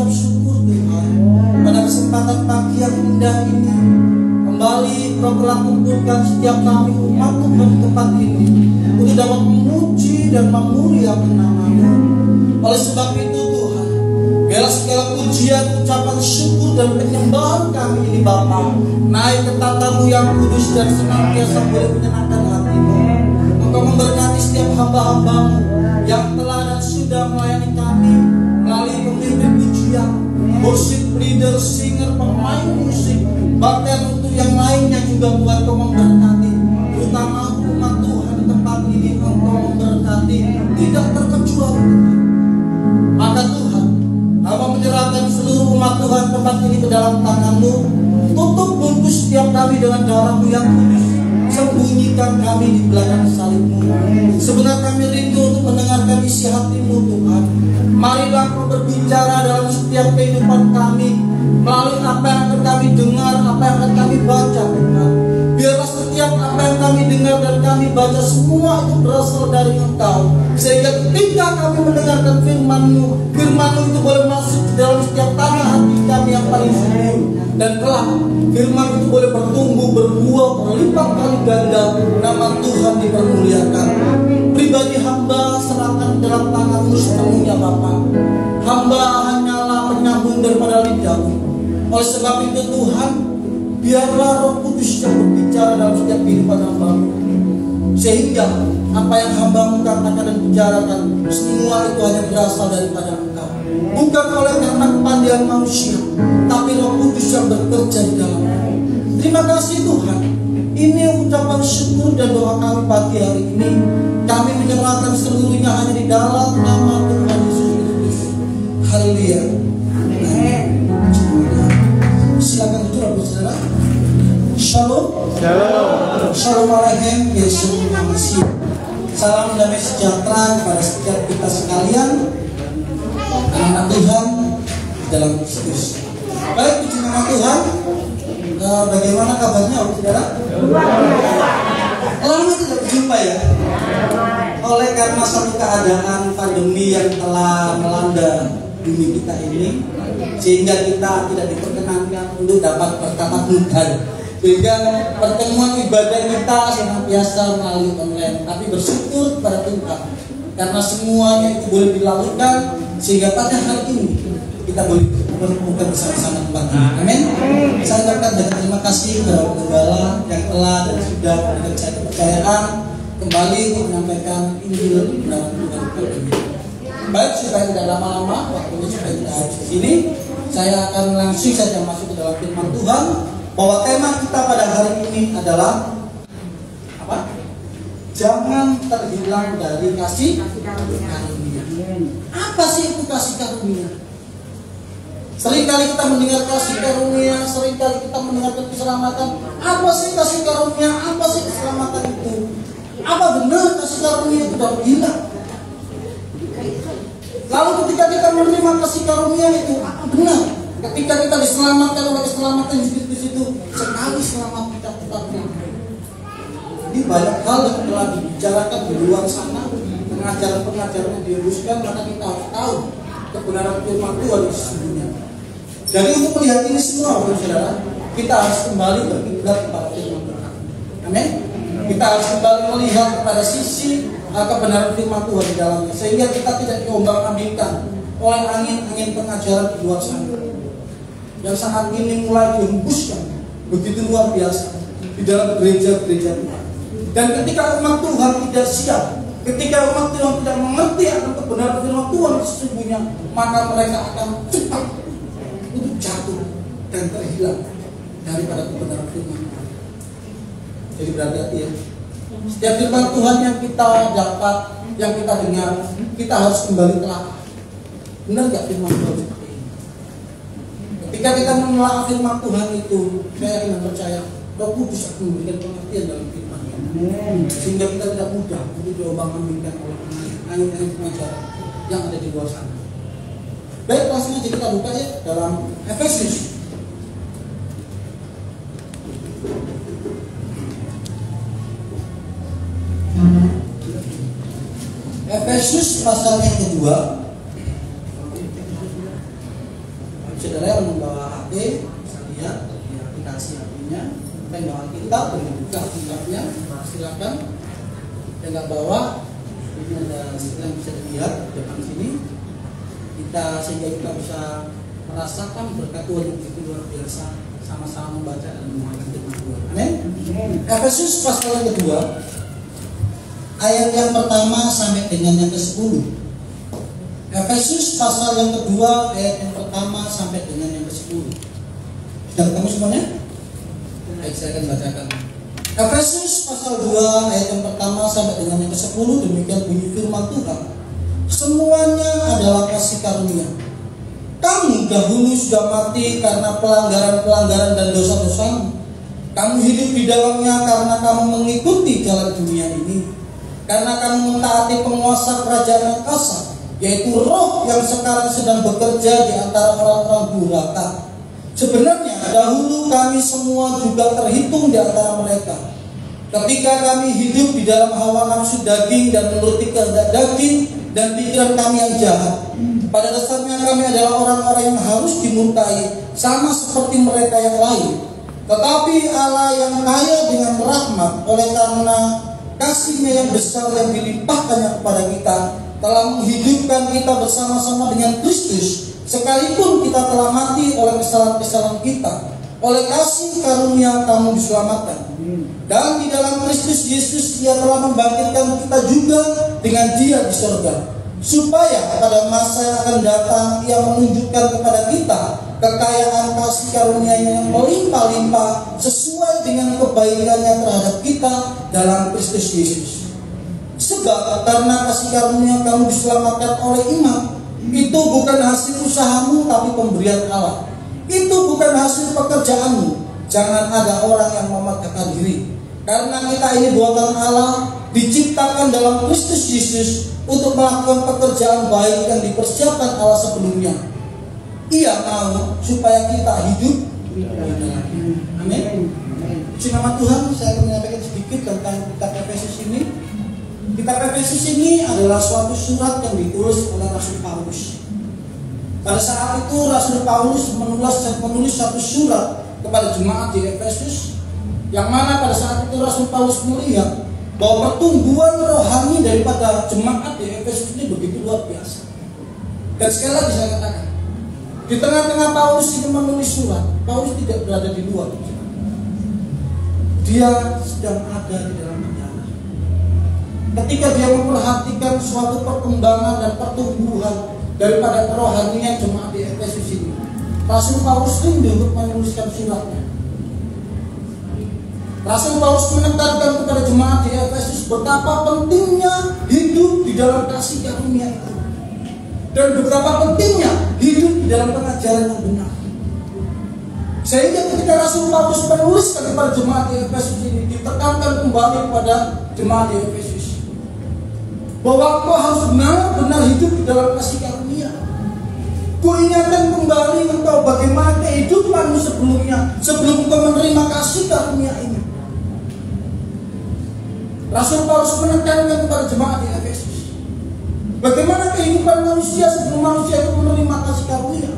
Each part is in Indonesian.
mengucap syukur Tuhan pada kesempatan pagi yang indah ini. Kembali Kau telah kumpulkan setiap kami umat Tuhan di tempat ini untuk dapat memuji dan memuliakan nama-Mu. Oleh sebab itu Tuhan, biarlah segala pujian, ucapan syukur dan penyembahan kami ini Bapa naik ke tatamu yang kudus dan senantiasa boleh menyenangkan hati-Mu. Engkau memberkati setiap hamba-hamba-Mu yang telah dan sudah melayani kami melalui pemimpin pujian, worship leader, singer, pemain musik, bahkan untuk yang lainnya juga buat Kau memberkati, terutama umat Tuhan di tempat ini. Engkau memberkati tidak terkecuali. Maka Tuhan, Hamba menyerahkan seluruh umat Tuhan tempat ini ke dalam tangan-Mu. Tutup bungkus setiap kami dengan darah-Mu yang kudus. Sembunyikan kami di belakang salib-Mu. Sebenarnya kami rindu untuk mendengarkan isi hati-Mu Tuhan. Marilah Kau berbicara dalam setiap kehidupan kami, melalui apa yang akan kami dengar, apa yang akan kami baca Tuhan. Biarlah setiap apa yang kami dengar dan kami baca semua itu berasal dari Engkau, sehingga ketika kami mendengarkan firman-Mu, firman-Mu itu boleh masuk di dalam setiap tanah hati kami yang paling subur, dan kelak firman itu boleh bertumbuh, berbuah, berlipat kali ganda, nama Tuhan dipermuliakan. Pribadi hamba serahkan dalam tangan-Mu sepenuhnya Bapa. Hamba hanyalah penyambung daripada lidah-Mu. Oleh sebab itu Tuhan, biarlah Roh Kudus yang berbicara dalam setiap kehidupan hamba-Mu, sehingga apa yang hamba-Mu katakan dan bicarakan semua itu hanya berasal daripada Engkau, bukan oleh karena kepandaian manusia, tapi Roh Kudus yang bekerja di dalamnya. Terima kasih Tuhan. Ini ucapan syukur dan doa kami pagi hari ini. Kami menyerahkan seluruhnya hanya di dalam nama Tuhan Yesus Kristus. Haleluya. Silakan duduk saudara. Shalom. Shalom. Shalom Aleichem. Yesus Masihi. Salam damai sejahtera kepada setiap kita sekalian, anak Tuhan dalam Kristus. Baik, puji nama Tuhan. Bagaimana kabarnya saudara? Lama tidak berjumpa ya. Oleh karena satu keadaan pandemi yang telah melanda bumi kita ini, sehingga kita tidak diperkenankan untuk dapat bertatap muka, sehingga pertemuan ibadah kita senantiasa melalui online. Tapi bersyukur kepada Tuhan karena semuanya itu boleh dilakukan, sehingga pada hari ini kita boleh berkumpul bersama-sama tempat ini. Amin. Saya ucapkan banyak terima kasih kepada Gembala yang telah dan sudah memberikan saya kepercayaan kembali untuk menyampaikan Injil dalam Tuhan ini. Baik, supaya tidak lama-lama, waktunya sudah kita habis di sini. Saya akan langsung saja masuk ke dalam firman Tuhan, bahwa tema kita pada hari ini adalah apa? Jangan terhilang dari kasih karunia. Apa sih itu kasih karunia? Seringkali kita mendengar kasih karunia, seringkali kita mendengar keselamatan. Apa sih kasih karunia? Apa sih keselamatan itu? Apa benar kasih karunia itu terhilang? Lalu ketika kita menerima kasih karunia itu, apa benar? Ketika kita diselamatkan oleh keselamatan Yesus itu, sekali selamat kita tetapnya. Jadi banyak hal yang telah dibicarakan di luar sana, pengajaran-pengajaran yang dihembuskan, maka kita harus tahu kebenaran firman Tuhan sesungguhnya. Jadi untuk melihat ini semua, saudara, kita harus kembali berkiblat kepada firman Tuhan. Amin. Kita harus kembali melihat kepada sisi kebenaran firman Tuhan di dalamnya, sehingga kita tidak diombang-ambingkan oleh angin-angin pengajaran di luar sana yang saat ini mulai dihembuskan begitu luar biasa di dalam gereja-gereja Tuhan. Dan ketika umat Tuhan tidak siap, ketika umat Tuhan tidak mengerti akan kebenaran firman Tuhan sesungguhnya, maka mereka akan cepat untuk jatuh dan terhilang daripada kebenaran firman Tuhan. Jadi berhati-hati ya. Setiap firman Tuhan yang kita dapat, yang kita dengar, kita harus kembali telah. Benar gak firman Tuhan seperti ini? Ketika kita menelaah firman Tuhan itu, saya ingin percaya Roh Kudus akan memberikan pengertian dalam firman Tuhan, sehingga kita tidak mudah untuk diombang-ambingkan oleh angin-angin pengajaran yang ada di luar sana. Baik, langsung aja kita buka ya dalam Efesus. Efesus pasal yang kedua Saudara yang membawa HP bisa lihat di aplikasi HP-nya, yang bawa kitab dan dibuka kitabnya, silakan. Yang nggak bawa, ini ada istilah yang bisa dilihat di depan sini. Sehingga kita bisa merasakan berkat Tuhan yang begitu luar biasa, sama-sama membaca dan memahami firman Tuhan. Amin. Efesus pasal yang kedua, ayat yang pertama sampai dengan yang ke-10. Efesus pasal yang kedua, ayat yang pertama sampai dengan yang ke-10. Sudah ketemu semuanya? Baik, saya akan bacakan. Efesus pasal 2 ayat yang pertama sampai dengan yang ke-10, demikian bunyi firman Tuhan. Semuanya adalah kasih karunia. Kamu dahulu sudah mati karena pelanggaran-pelanggaran dan dosa-dosamu. Kamu hidup di dalamnya karena kamu mengikuti jalan dunia ini. Karena kamu mentaati penguasa kerajaan yang kasar, yaitu roh yang sekarang sedang bekerja di antara orang-orang durhaka. Sebenarnya dahulu kami semua juga terhitung di antara mereka. Ketika kami hidup di dalam hawa nafsu daging dan menuruti kehendak daging dan pikiran kami yang jahat. Pada dasarnya kami adalah orang-orang yang harus dimurkai, sama seperti mereka yang lain. Tetapi Allah yang kaya dengan rahmat, oleh karena kasih-Nya yang besar yang dilimpahkannya kepada kita, telah menghidupkan kita bersama-sama dengan Kristus, sekalipun kita telah mati oleh kesalahan-kesalahan kita. Oleh kasih karunia kamu diselamatkan. Dan di dalam Kristus Yesus Ia telah membangkitkan kita juga dengan Dia di surga, supaya pada masa yang akan datang Ia menunjukkan kepada kita kekayaan kasih karunia yang melimpah-limpah sesuai dengan kebaikan-Nya terhadap kita dalam Kristus Yesus. Sebab karena kasih karunia kamu diselamatkan oleh iman. Itu bukan hasil usahamu, tapi pemberian Allah. Itu bukan hasil pekerjaanmu. Jangan ada orang yang memegahkan diri. Karena kita ini buatan Allah, diciptakan dalam Kristus Yesus untuk melakukan pekerjaan baik yang dipersiapkan Allah sebelumnya. Ia mau supaya kita hidup. Amin. Puji nama Tuhan. Saya akan menyampaikan sedikit tentang kitab Efesus ini. Kitab Efesus ini adalah suatu surat yang ditulis oleh Rasul Paulus. Pada saat itu Rasul Paulus menulis satu surat kepada jemaat di Efesus, yang mana pada saat itu Rasul Paulus melihat bahwa pertumbuhan rohani daripada jemaat di Efesus ini begitu luar biasa. Dan sekali lagi saya katakan, di tengah-tengah Paulus ini menulis surat, Paulus tidak berada di luar. Dia sedang ada di dalam penjara. Ketika dia memperhatikan suatu perkembangan dan pertumbuhan daripada kerohanian jemaat di Efesus ini, Rasul Paulus rindu untuk menuliskan suratnya. Rasul Paulus menekankan kepada jemaat di Efesus betapa pentingnya hidup di dalam kasih karunia itu, dan betapa pentingnya hidup di dalam pengajaran yang benar. Sehingga ketika Rasul Paulus menuliskan kepada jemaat di Efesus ini, ditekankan kembali kepada jemaat di Efesus bahwa kau harus benar-benar hidup di dalam kasih karunia. Ku ingatkan kembali engkau bagaimana kehidupanmu sebelumnya, sebelum kau menerima kasih karunia ini. Rasul Paulus menekankan kepada jemaat di Efesus bagaimana kehidupan manusia sebelum manusia itu menerima kasih karunia.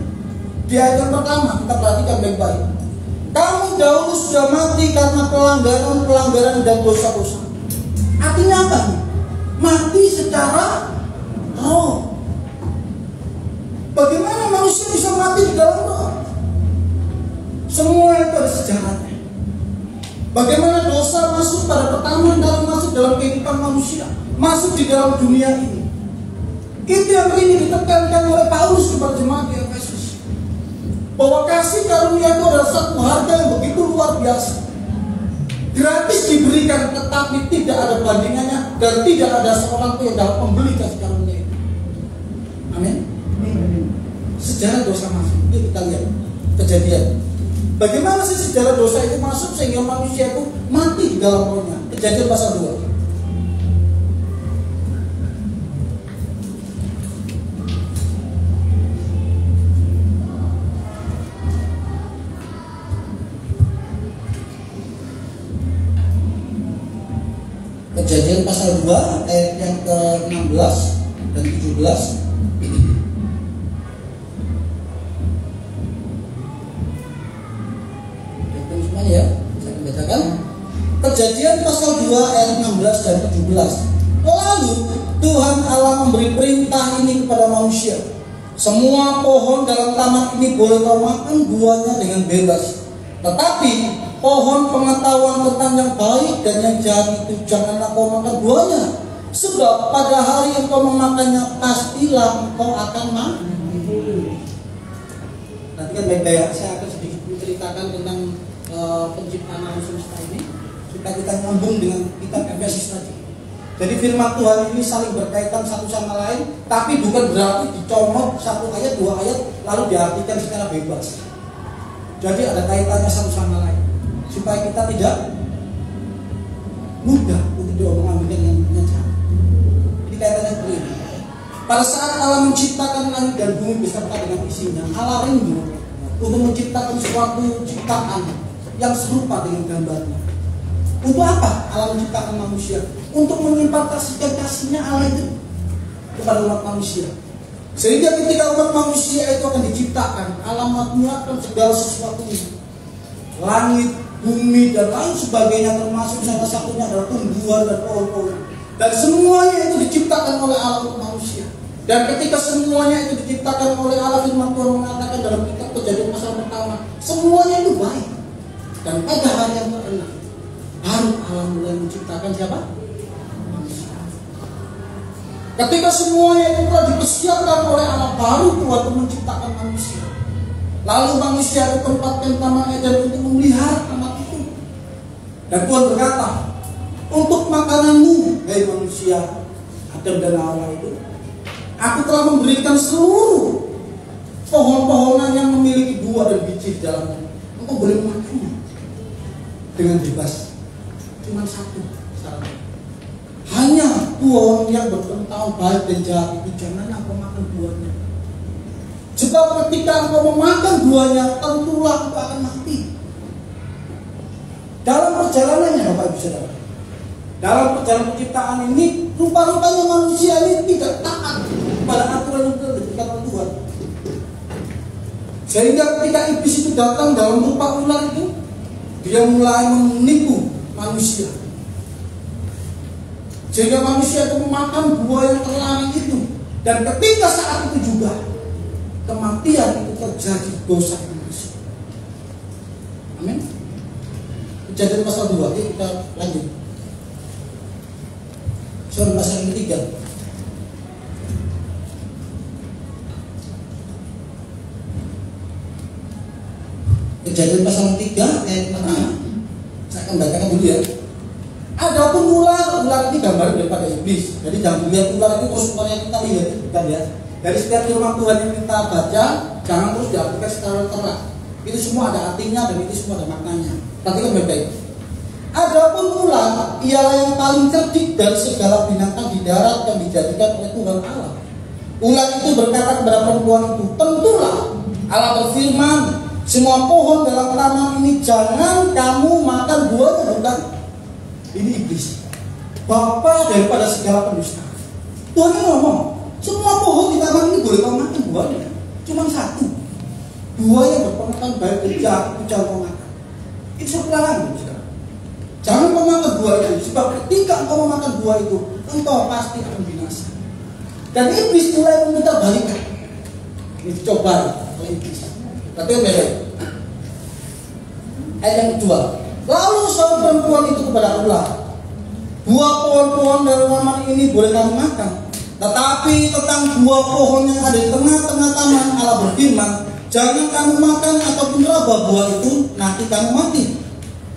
Di ayat yang pertama kita perhatikan baik-baik. Kamu dahulu sudah mati karena pelanggaran dan dosa-dosa. Artinya apa? Mati secara roh. Bagaimana manusia bisa mati di dalam roh? Semua itu ada sejarahnya. Bagaimana dosa masuk pada pertama dalam masuk dalam kehidupan manusia, masuk di dalam dunia ini. Itu yang ini ditekankan oleh Paulus kepada jemaat di Efesus, bahwa kasih karunia itu adalah satu harga yang begitu luar biasa, gratis diberikan, tetapi tidak ada bandingannya dan tidak ada seorang pun yang dapat membeli kasih karunia itu. Amin. Sejarah dosa masuk, itu kita lihat kejadian. Bagaimana sih sejarah dosa itu masuk sehingga manusia itu mati di dalam rohnya? Kejadian pasal 2. Kejadian pasal 2 ayat yang ke-16 dan 17. Perjanjian pasal 2 ayat 16 dan 17. Lalu Tuhan Allah memberi perintah ini kepada manusia. Semua pohon dalam taman ini boleh kau makan buahnya dengan bebas. Tetapi pohon pengetahuan tentang yang baik dan yang jahat itu janganlah kau makan buahnya. Sebab pada hari yang kau memakannya pastilah kau akan mati. Nanti kan baik-baik saya akan sedikit menceritakan tentang penciptaan alam semesta ini supaya kita nyambung dengan kitab Efesus tadi. Jadi firman Tuhan ini saling berkaitan satu sama lain, tapi bukan berarti dicomot satu ayat, dua ayat lalu diartikan secara bebas. Jadi ada kaitannya satu sama lain supaya kita tidak mudah untuk mengambil yang salah. Ini kaitannya seperti ini. Pada saat Allah menciptakan langit dan bumi beserta dengan isinya, Allah rindu untuk menciptakan suatu ciptaan yang serupa dengan gambarnya. Untuk apa Allah menciptakan manusia? Untuk menyimpan kasih-kasihnya Allah itu kepada umat manusia. Sehingga ketika umat manusia itu akan diciptakan, Allah mengatur segala sesuatunya. Langit, bumi, dan lain sebagainya, termasuk salah satunya adalah tumbuhan dan pohon-pohon. Dan semuanya itu diciptakan oleh Allah untuk manusia. Dan ketika semuanya itu diciptakan oleh Allah, firman Tuhan mengatakan dalam kitab Kejadian pasal pertama, semuanya itu baik. Dan pada hari yang ke-6 baru Allah mulai menciptakan siapa? Manusia. Ketika semuanya itu telah dipersiapkan oleh Allah, baru Tuhan menciptakan manusia. Lalu manusia ditempatkan di Taman Eden untuk memelihara taman itu. Dan Tuhan berkata, untuk makananmu, hai manusia, Adam dan Hawa itu, aku telah memberikan seluruh pohon-pohonan yang memiliki buah dan biji di dalamnya. Engkau boleh memakannya dengan bebas. Cuma satu syaratnya. Hanya pohon yang berpengetahuan baik dan jahat itu janganlah engkau makan buahnya. Sebab ketika engkau memakan buahnya, tentulah engkau akan mati. Dalam perjalanannya, Bapak Ibu Saudara, dalam perjalanan penciptaan ini, rupa-rupanya manusia ini tidak taat pada aturan yang telah diberikan oleh Tuhan. Sehingga ketika iblis itu datang dalam rupa ular itu, dia mulai menipu manusia. Sehingga manusia itu memakan buah yang terlarang itu. Dan ketika saat itu juga kematian itu terjadi dosa manusia. Amin. Kejadian pasal 2, kita lanjut. Surah pasal yang 3. Kejadian pasal 3 ayat 6. Saya akan bacakan dulu ya. Adapun ular ini gambar daripada iblis. Jadi jangan dilihat ular itu terus yang kita lihat, bukan ya. Dari setiap firman Tuhan yang kita baca, jangan terus diartikan secara terang. Itu semua ada artinya dan itu semua ada maknanya. Perhatikan baik-baik. Adapun ular ialah yang paling cerdik dari segala binatang di darat yang dijadikan oleh Tuhan Allah. Ular itu berkata kepada perempuan itu, tentulah Allah berfirman, semua pohon dalam taman ini jangan kamu makan buahnya, bukan? Ini iblis, bapa daripada segala pendusta. Tuhan ngomong, semua pohon di taman ini boleh kamu makan buahnya, cuma satu, buah yang berpengetahuan baik dan jahat itu jangan kau makan. Itu seperangan. Jangan kau makan buah itu, sebab ketika engkau memakan buah itu, engkau pasti akan binasa. Dan iblis mulai meminta balikan. Ini dicoba oleh iblis. Tapi beda. Ayat yang kedua. Lalu seorang perempuan itu kepada ular, buah pohon-pohon dari taman ini boleh kamu makan, tetapi tentang buah pohon yang ada di tengah-tengah taman Allah berfirman, jangan kamu makan ataupun raba buah itu, nanti kamu mati.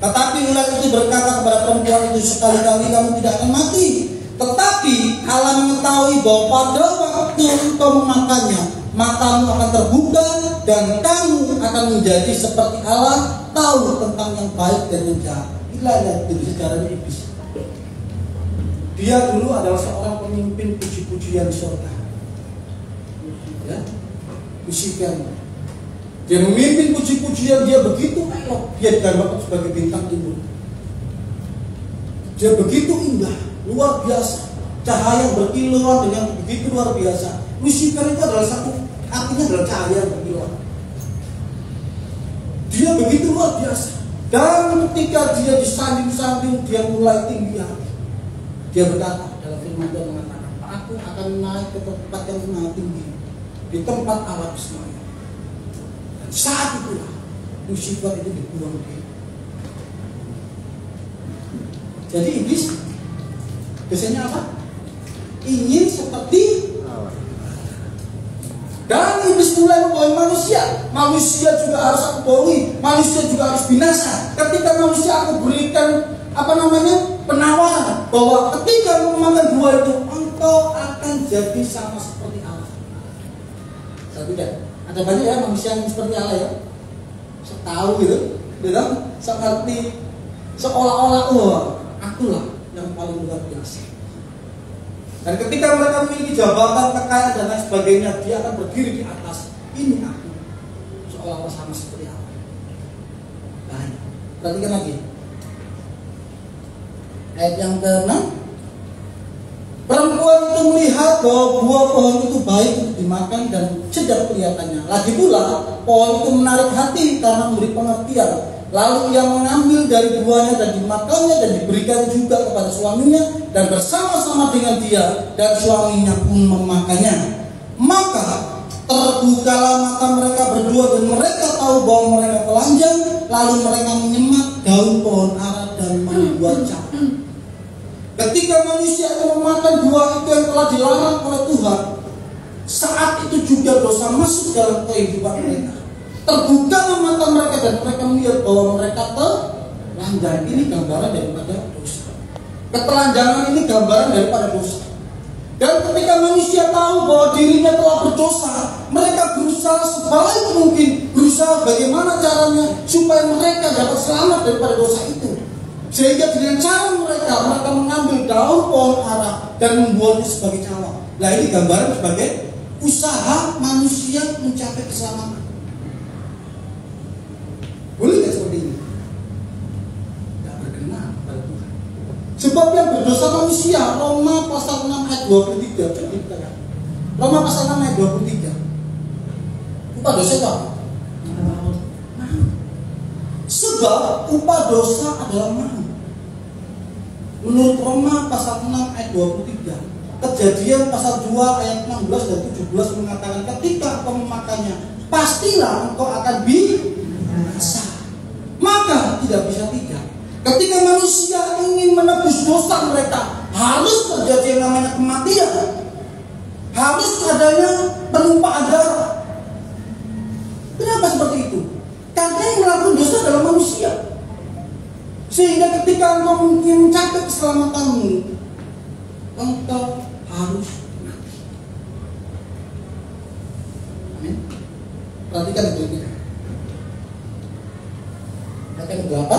Tetapi ular itu berkata kepada perempuan itu, sekali-kali kamu tidak akan mati. Tetapi Allah mengetahui bahwa pada waktu engkau memakannya, matamu akan terbuka dan kamu akan menjadi seperti Allah, tahu tentang yang baik dan yang jahat. Inilah yang sejarahnya iblis. Dia dulu adalah seorang pemimpin puji-pujian surga. Ya, Lucifer. Dia memimpin puji-pujian, dia begitu elok, dia digambarkan sebagai bintang timur. Dia begitu indah, luar biasa, cahaya berkilauan dengan begitu luar biasa. Lucifer itu adalah satu, artinya adalah cahaya yang berkilau. Dia begitu luar biasa. Dan ketika dia disanding-sanding, dia mulai tinggi hati. Dia berkata dalam firman Tuhan mengatakan, aku akan naik ke tempat yang maha tinggi, di tempat Allah Ismail. Dan saat itulah Lucifer itu dibuang dia. Jadi iblis biasanya apa? Ingin seperti Allah. Dan iblis mulai membohongi manusia. Manusia juga harus aku bohongi. Manusia juga harus binasa. Ketika manusia aku berikan penawaran bahwa ketika kamu makan buah itu, engkau akan jadi sama seperti Allah. Tidak. Ada banyak ya manusia yang seperti Allah ya. Tahu gitu, seperti seolah-olah akulah yang paling luar biasa. Dan ketika mereka memiliki jabatan, kekayaan dan lain sebagainya, dia akan berdiri di atas. Ini aku, seolah-olah sama seperti Allah. Nah, perhatikan lagi. Ayat yang ke-6. Perempuan itu melihat bahwa buah pohon itu baik untuk dimakan dan sedap kelihatannya. Lagi pula, pohon itu menarik hati karena memberi pengertian. Lalu ia mengambil dari buahnya dan dimakannya dan diberikan juga kepada suaminya dan bersama-sama dengan dia, dan suaminya pun memakannya. Maka terbukalah mata mereka berdua dan mereka tahu bahwa mereka telanjang. Lalu mereka menyemat daun pohon ara dan membuat capung. Ketika manusia itu memakan buah itu yang telah dilarang oleh Tuhan, saat itu juga dosa masuk dalam kehidupan mereka. Terbukalah mata mereka dan mereka melihat bahwa mereka telanjang. Ini gambaran daripada dosa. Ketelanjangan ini gambaran daripada dosa. Dan ketika manusia tahu bahwa dirinya telah berdosa, mereka berusaha sebaik mungkin, berusaha bagaimana caranya supaya mereka dapat selamat daripada dosa itu. Sehingga dengan cara mereka mengambil daun pohon ara dan membuatnya sebagai cawang. Nah, ini gambaran sebagai usaha manusia mencapai keselamatan. Boleh tidak seperti ini? Tidak berkenan pada Tuhan. Sebab yang berdosa manusia, Roma pasal 6 ayat 23. Roma pasal 6 ayat 23. Upah dosa itu apa? Sebab upah dosa adalah maut. Menurut Roma pasal 6 ayat 23, Kejadian pasal 2 ayat 16 dan 17 mengatakan, ketika engkau memakannya, pastilah engkau akan binasa. Maka tidak bisa tidak. Ketika manusia ingin menebus dosa mereka, harus terjadi yang namanya kematian. Harus adanya penumpahan darah. Kenapa seperti itu? Karena yang melakukan dosa adalah manusia. Sehingga ketika engkau mungkin mencapai keselamatanmu, engkau harus mati. Amin. Perhatikan itu. Ayat yang ke-8.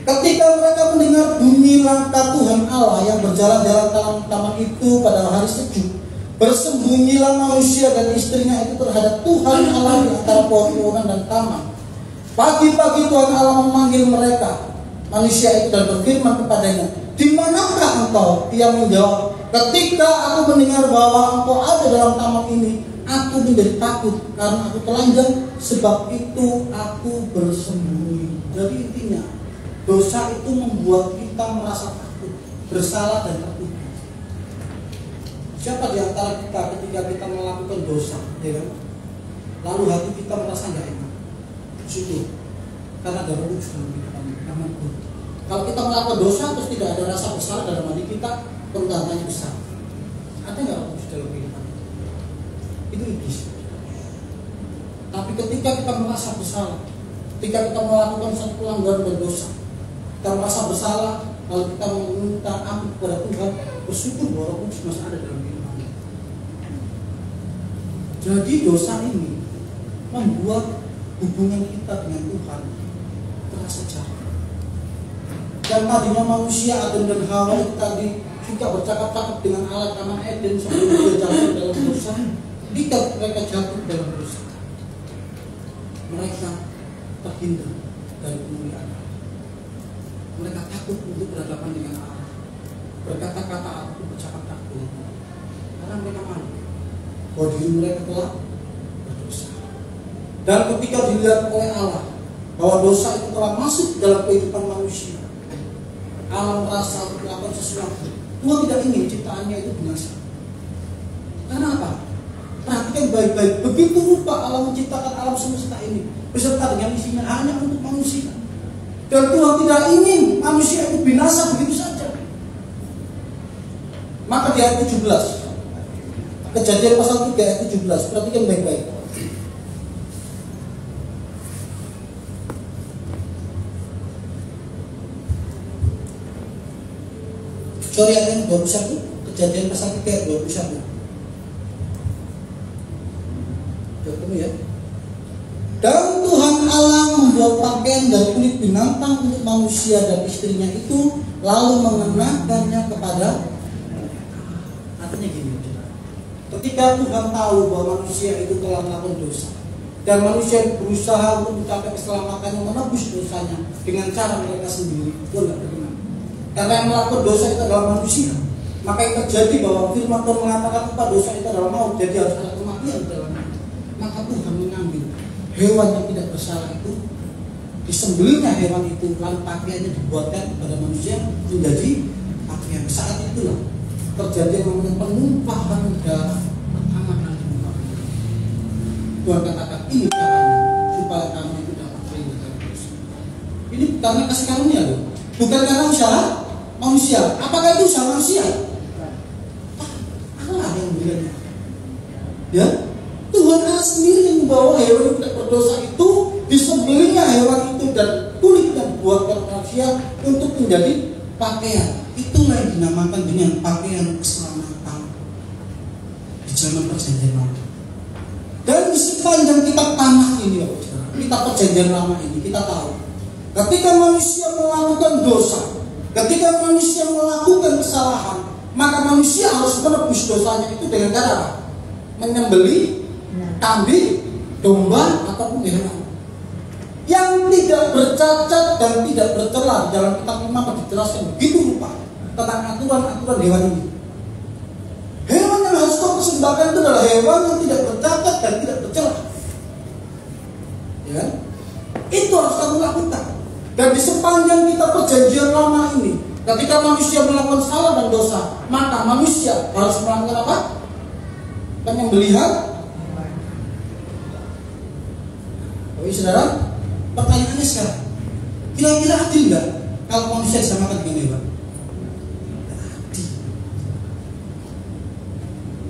Ketika mereka mendengar bunyi langkah Tuhan Allah yang berjalan-jalan dalam taman itu pada hari sejuk, bersembunyilah manusia dan istrinya itu terhadap Tuhan Allah di antara pohon-pohonan dan taman. Pagi-pagi Tuhan Allah memanggil mereka, manusia itu, dan berfirman kepadanya, di manakah engkau? Ia menjawab, ketika aku mendengar bahwa engkau ada dalam taman ini, aku menjadi takut karena aku telanjang, sebab itu aku bersembunyi. Jadi intinya, dosa itu membuat kita merasa takut, bersalah dan takut. Siapa di antara kita ketika kita melakukan dosa, ya kan? Lalu hati kita merasa nggak enak, syukur, karena ada rujuk dalam kehidupan kita. Kalau kita melakukan dosa terus tidak ada rasa bersalah dalam hati kita, pertanyaannya besar. Ada nggak rujuk dalam kehidupan kita? Itu iblis. Tapi ketika kita merasa bersalah, ketika kita melakukan satu pelanggaran dan dosa, kita merasa bersalah, lalu kita meminta ampun kepada Tuhan, bersyukur bahwa Roh Kudus masih ada dalam kehidupan kita. Jadi dosa ini membuat hubungan kita dengan Tuhan terasa jauh. Dan tadinya manusia Adam dan Hawa itu tadi juga bercakap-cakap dengan Allah Taman Eden sebelum dia jatuh dalam dosa. Ketika mereka jatuh dalam dosa, mereka terhindar dari kemuliaan Allah. Mereka takut untuk berhadapan dengan Allah. Berkata-kata aku bercakap-cakap dengan Allah. Karena mereka malu bahwa diri mereka telah berdosa. Dan ketika dilihat oleh Allah, bahwa dosa itu telah masuk dalam kehidupan manusia. Alam merasa melakukan sesuatu. Tuhan tidak ingin ciptaannya itu binasa. Karena apa? Perhatikan baik-baik. Begitu rupa Allah menciptakan alam semesta ini beserta dengan isinya hanya untuk manusia. Dan Tuhan tidak ingin manusia itu binasa begitu saja. Maka di ayat 17, Kejadian pasal 3 ayat 17, perhatikan baik-baik. Sorry, ayat 21, Kejadian pasal 3 ayat 21. Coba ya. Dan Tuhan Allah membuat pakaian dari kulit binatang untuk manusia dan istrinya itu, lalu mengenakannya kepada. Artinya gini, ketika Tuhan tahu bahwa manusia itu telah melakukan dosa dan manusia berusaha untuk mencapai keselamatannya, menebus dosanya dengan cara mereka sendiri, itu tidak berkenan. Karena yang melakukan dosa itu adalah manusia, maka yang terjadi bahwa firman Tuhan mengatakan bahwa dosa itu adalah maut, jadi harus ada kematian dalam itu. Maka Tuhan mengambil hewan yang tidak bersalah itu, disembelihnya hewan itu, lalu pakaiannya dibuatkan kepada manusia menjadi pakaian. Saat itulah terjadi yang namanya penumpahan darah pertama kali. Tuhan katakan ini caranya supaya kamu itu dapat terhindar dari dosa. Ini karena kasih karunia loh, bukan karena usaha manusia. Apakah itu usaha manusia? Allah yang berikannya. Ya, Tuhan Allah sendiri yang membawa hewan yang tidak berdosa itu, disembelihnya hewan itu dan kulitnya dibuatkan manusia untuk menjadi pakaian. Itulah yang dinamakan dengan pakaian keselamatan di zaman perjanjian lama. Dan di sepanjang kitab tanah ini, kitab perjanjian lama ini, kita tahu ketika manusia melakukan dosa, ketika manusia melakukan kesalahan, maka manusia harus menebus dosanya itu dengan cara apa? Menyembelih kambing, domba, ataupun hewan yang tidak bercacat dan tidak bercela. Dalam kitab Imam dijelaskan begitu rupa tentang aturan-aturan hewan ini. Hewan yang harus kau persembahkan itu adalah hewan yang tidak bercacat dan tidak bercela. Ya, itu harus kamu lakukan. Dan di sepanjang kitab perjanjian lama ini, ketika manusia melakukan salah dan dosa, maka manusia harus melakukan apa? Penyembelihan. Oke, saudara, pertanyaannya sekarang, kira-kira adil nggak kalau manusia disamakan dengan hewan? Nggak adil,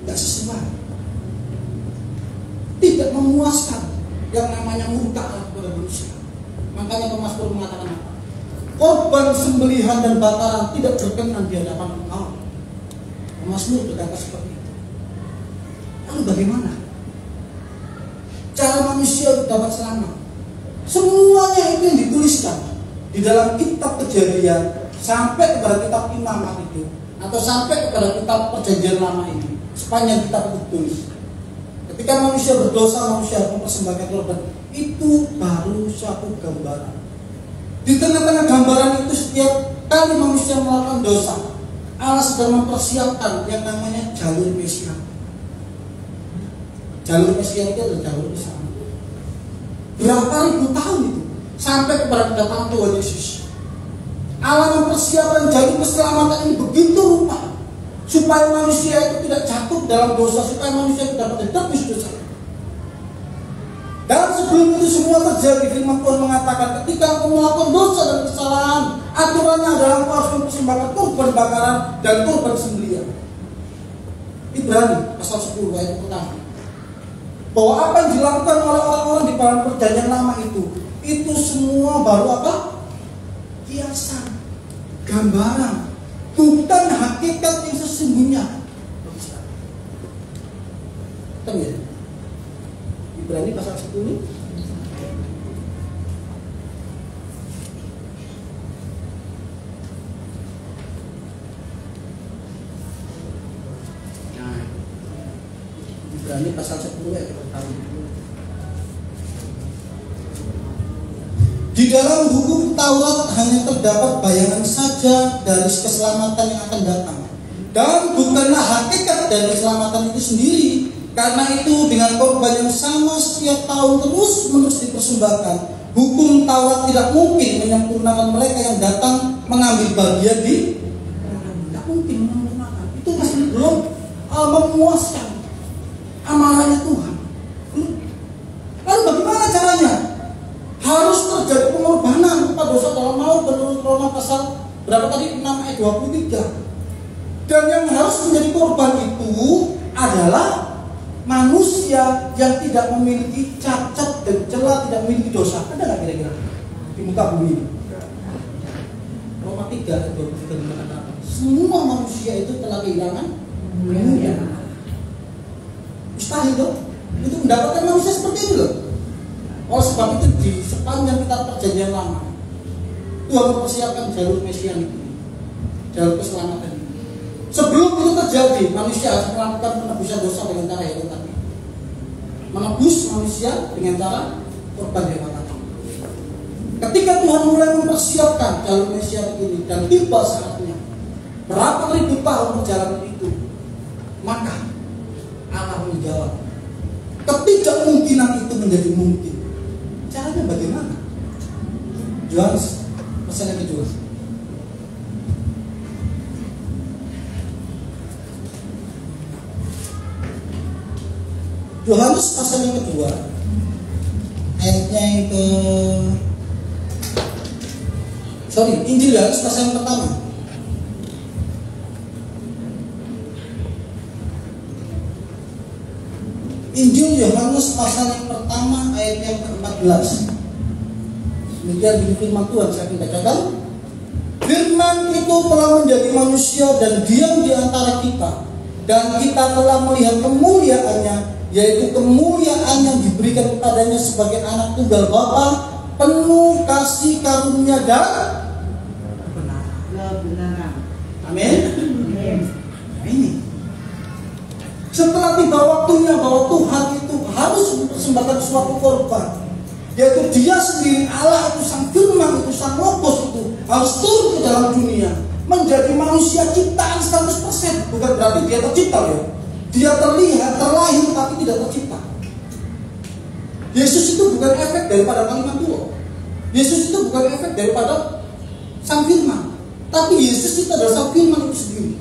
nggak sesuai, tidak memuaskan yang namanya murka kepada manusia. Makanya Mazmur mengatakan apa? Korban sembelihan dan bakaran tidak berkenan di hadapan Allah. Mazmur berkata seperti itu. Lalu bagaimana cara manusia dapat selamat? Semuanya itu yang dituliskan di dalam kitab Kejadian sampai kepada kitab Imamat itu, atau sampai kepada kitab perjanjian lama ini, sepanjang kitab itu ditulis. Ketika manusia berdosa, manusia harus mempersembahkan korban. Itu baru suatu gambaran. Di tengah-tengah gambaran itu, setiap kali manusia melakukan dosa, Allah sedang mempersiapkan yang namanya jalur Mesias. Jalur Mesias itu adalah jalur Mesias. Berapa ribu tahun itu sampai kepada kedatangan Tuhan Yesus. Allah mempersiapkan jalur keselamatan ini begitu rupa supaya manusia itu tidak jatuh dalam dosa, supaya manusia itu dapat ditebus dosa. Dan sebelum itu semua terjadi, firman Tuhan mengatakan ketika engkau melakukan dosa dan kesalahan, aturannya adalah engkau harus mempersembahkan korban bakaran dan korban sembelihan. Ibrani pasal 10 ayat pertama. Bahwa apa yang dilakukan oleh orang-orang di dalam perjanjian lama itu semua baru apa? Kiasan, gambaran, bukan hakikat yang sesungguhnya. Kita lihat Ibrani pasal 10. Ibrani pasal 10 ayat pertama. Di dalam hukum Taurat hanya terdapat bayangan saja dari keselamatan yang akan datang, dan bukanlah hakikat dari keselamatan itu sendiri. Karena itu dengan korban yang sama setiap tahun terus-menerus dipersembahkan, hukum Taurat tidak mungkin menyempurnakan mereka yang datang mengambil bagian di tidak mungkin menyempurnakan. Itu masih belum memuaskan amarahnya Tuhan. Lalu bagaimana caranya? Harus terjadi pengorbanan kepada dosa dalam maut menurut Roma pasal berapa tadi? 6 ayat 23. Dan yang harus menjadi korban itu adalah manusia yang tidak memiliki cacat dan celah, tidak memiliki dosa. Ada nggak kira-kira di muka bumi ini? Roma 3 ayat 23 mengatakan semua manusia itu telah kehilangan kemuliaan. Mustahil loh, itu mendapatkan manusia seperti itu loh. Oleh sebab itu di sepanjang kitab Perjanjian Lama, Tuhan mempersiapkan jalur Mesianik ini, jalur keselamatan ini. Sebelum itu terjadi, manusia harus melakukan penebusan dosa dengan cara yang tadi. Menebus manusia dengan cara korban hewan tadi. Ketika Tuhan mulai mempersiapkan jalur Mesianik ini dan tiba saatnya, berapa ribu tahun perjalanan itu, maka Allah menjawab, ketidakmungkinan itu menjadi mungkin. Caranya bagaimana? Yohanes pasal yang kedua. Yohanes pasal yang kedua, ayatnya yang ke Injil Yohanes pasal yang pertama. Injil Yohanes pasal yang pertama ayat yang ke-14. Demikian bunyi firman Tuhan, saya akan bacakan. Firman itu telah menjadi manusia dan diam di antara kita, dan kita telah melihat kemuliaannya, yaitu kemuliaan yang diberikan kepadanya sebagai anak tunggal Bapa, penuh kasih karunia dan kebenaran. Amin. Ini setelah tiba waktunya bahwa Tuhan itu harus mempersembahkan suatu korban, yaitu Dia sendiri, Allah itu, Sang Firman itu, Sang Logos itu harus turun ke dalam dunia menjadi manusia ciptaan 100%. Bukan berarti Dia tercipta ya. Dia terlihat, terlahir tapi tidak tercipta. Yesus itu bukan efek daripada kalimat Tuhan. Yesus itu bukan efek daripada Sang Firman, tapi Yesus itu adalah Sang Firman itu sendiri.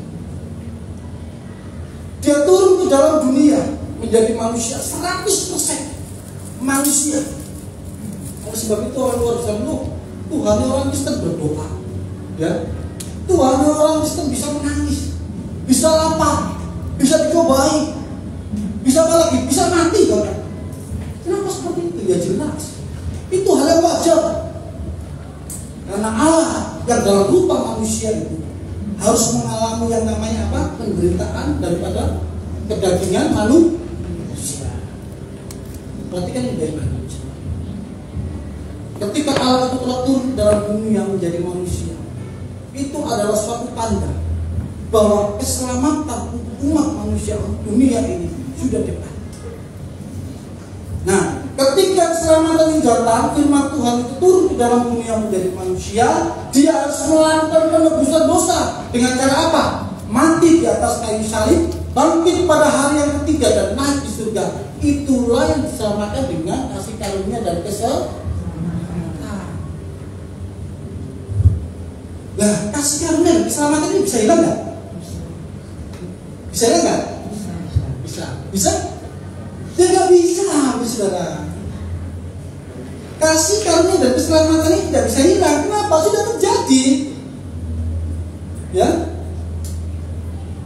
Dia turun ke dalam dunia menjadi manusia 100% manusia. Oleh sebab itu orang luar biasa Tuhan orang Kristen berdoa, ya. Tuhan orang Kristen bisa menangis, bisa lapar, bisa dicobai, bisa apa lagi, bisa mati kan? Kenapa seperti itu? Ya jelas, itu hal yang wajar. Karena Allah yang dalam rupa manusia itu harus mengalami yang namanya apa? Penderitaan daripada kedagingan manusia. Perhatikan ini baik-baik. Ketika Allah itu telah turun dalam dunia menjadi manusia, itu adalah suatu tanda bahwa keselamatan umat manusia dunia ini sudah dekat. Nah, ketika keselamatan ini datang, firman Tuhan itu turun ke dalam dunia menjadi manusia, Dia harus melakukan penebusan dosa dengan cara apa? Mati di atas kayu salib, bangkit pada hari yang ketiga dan naik di surga. Itulah yang diselamatkan dengan kasih karunia dan keselamatan. Nah, kasih karunia dan keselamatan ini bisa hilang nggak? Bisa hilang nggak? Bisa. Bisa? Ya nggak bisa, saudara. Kasih karunia dan keselamatan ini tidak bisa hilang. Kenapa? Sudah terjadi. Ya,